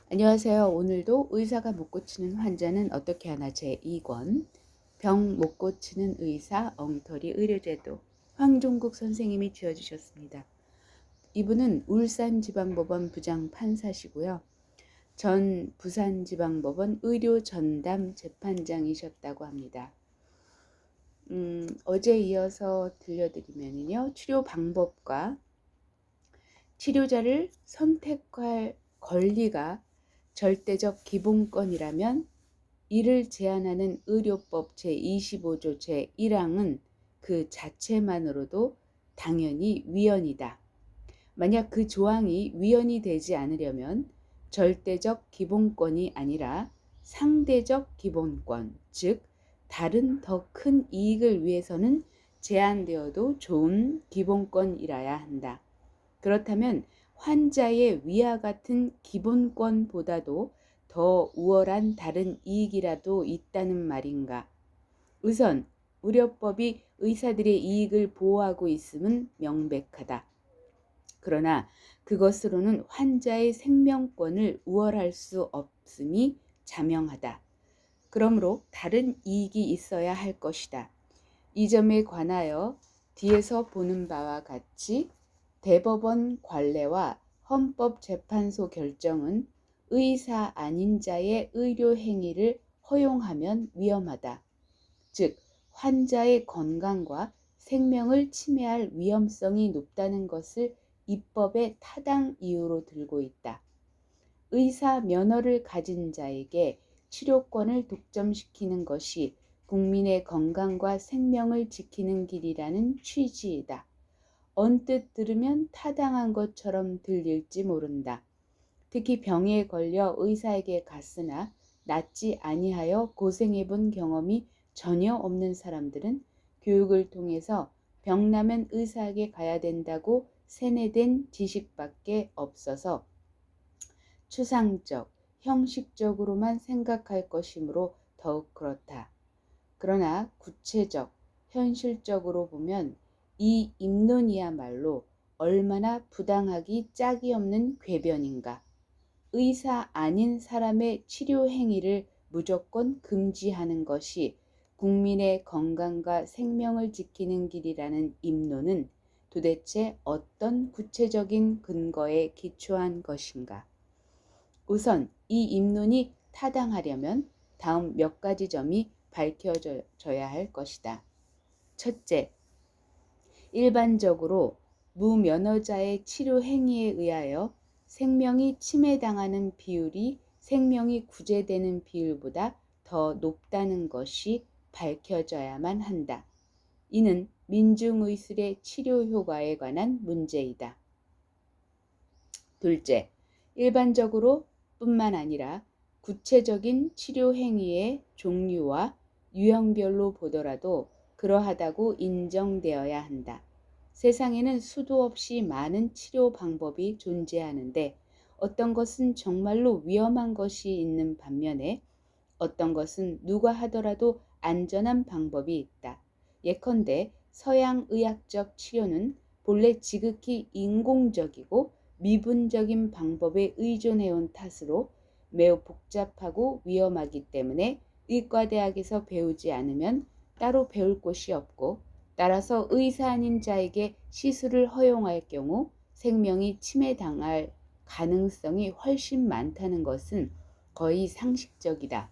안녕하세요. 오늘도 의사가 못 고치는 환자는 어떻게 하나 제2권 병 못 고치는 의사 엉터리 의료제도 황종국 선생님이 지어주셨습니다. 이분은 울산지방법원 부장판사시고요. 전 부산지방법원 의료전담 재판장이셨다고 합니다. 어제 이어서 들려드리면요. 치료 방법과 치료자를 선택할 권리가 절대적 기본권이라면 이를 제한하는 의료법 제25조 제1항은 그 자체만으로도 당연히 위헌이다. 만약 그 조항이 위헌이 되지 않으려면 절대적 기본권이 아니라 상대적 기본권, 즉 다른 더 큰 이익을 위해서는 제한되어도 좋은 기본권이라야 한다. 그렇다면 환자의 위와 같은 기본권보다도 더 우월한 다른 이익이라도 있다는 말인가? 우선 의료법이 의사들의 이익을 보호하고 있음은 명백하다. 그러나 그것으로는 환자의 생명권을 우월할 수 없음이 자명하다. 그러므로 다른 이익이 있어야 할 것이다. 이 점에 관하여 뒤에서 보는 바와 같이 대법원 관례와 헌법재판소 결정은 의사 아닌 자의 의료 행위를 허용하면 위험하다. 즉 환자의 건강과 생명을 침해할 위험성이 높다는 것을 입법의 타당 이유로 들고 있다. 의사 면허를 가진 자에게 치료권을 독점시키는 것이 국민의 건강과 생명을 지키는 길이라는 취지이다. 언뜻 들으면 타당한 것처럼 들릴지 모른다. 특히 병에 걸려 의사에게 갔으나 낫지 아니하여 고생해본 경험이 전혀 없는 사람들은 교육을 통해서 병나면 의사에게 가야 된다고 세뇌된 지식밖에 없어서 추상적, 형식적으로만 생각할 것이므로 더욱 그렇다. 그러나 구체적, 현실적으로 보면 이 입론이야말로 얼마나 부당하기 짝이 없는 궤변인가. 의사 아닌 사람의 치료 행위를 무조건 금지하는 것이 국민의 건강과 생명을 지키는 길이라는 입론은 도대체 어떤 구체적인 근거에 기초한 것인가? 우선 이 입론이 타당하려면 다음 몇 가지 점이 밝혀져야 할 것이다. 첫째, 일반적으로 무면허자의 치료 행위에 의하여 생명이 침해당하는 비율이 생명이 구제되는 비율보다 더 높다는 것이 밝혀져야만 한다. 이는 민중의술의 치료 효과에 관한 문제이다. 둘째, 일반적으로 뿐만 아니라 구체적인 치료 행위의 종류와 유형별로 보더라도 그러하다고 인정되어야 한다. 세상에는 수도 없이 많은 치료 방법이 존재하는데 어떤 것은 정말로 위험한 것이 있는 반면에 어떤 것은 누가 하더라도 안전한 방법이 있다. 예컨대 서양 의학적 치료는 본래 지극히 인공적이고 미분적인 방법에 의존해온 탓으로 매우 복잡하고 위험하기 때문에 의과대학에서 배우지 않으면 따로 배울 곳이 없고 따라서 의사 아닌 자에게 시술을 허용할 경우 생명이 침해당할 가능성이 훨씬 많다는 것은 거의 상식적이다.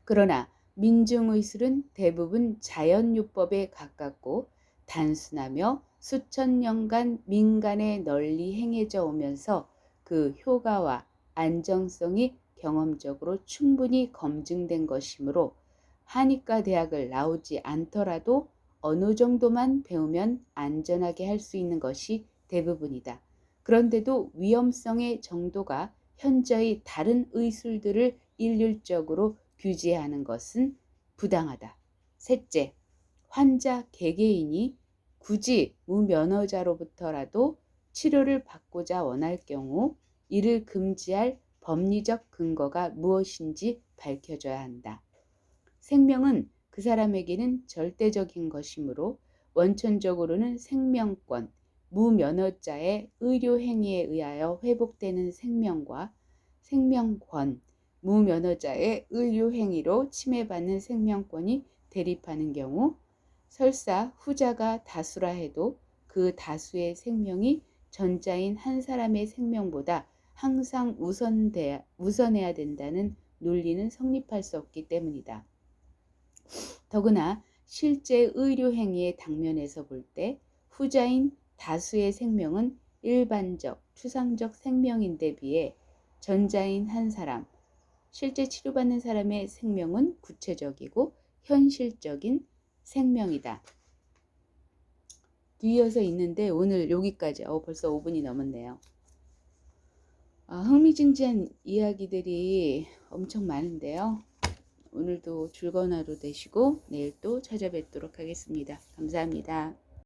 그러나 민중의술은 대부분 자연요법에 가깝고 단순하며 수천 년간 민간에 널리 행해져 오면서 그 효과와 안정성이 경험적으로 충분히 검증된 것이므로 한의과 대학을 나오지 않더라도 어느 정도만 배우면 안전하게 할 수 있는 것이 대부분이다. 그런데도 위험성의 정도가 현저히 다른 의술들을 일률적으로 규제하는 것은 부당하다. 셋째, 환자 개개인이 굳이 무면허자로부터라도 치료를 받고자 원할 경우 이를 금지할 법리적 근거가 무엇인지 밝혀져야 한다. 생명은 그 사람에게는 절대적인 것이므로 원천적으로는 생명권, 무면허자의 의료 행위에 의하여 회복되는 생명과 생명권, 무면허자의 의료행위로 침해받는 생명권이 대립하는 경우 설사 후자가 다수라 해도 그 다수의 생명이 전자인 한 사람의 생명보다 항상 우선해야 된다는 논리는 성립할 수 없기 때문이다. 더구나 실제 의료행위의 당면에서 볼 때 후자인 다수의 생명은 일반적, 추상적 생명인데 비해 전자인 한 사람, 실제 치료받는 사람의 생명은 구체적이고 현실적인 생명이다. 뒤이어서 있는데 오늘 여기까지. 벌써 5분이 넘었네요. 흥미진진한 이야기들이 엄청 많은데요. 오늘도 즐거운 하루 되시고 내일 또 찾아뵙도록 하겠습니다. 감사합니다.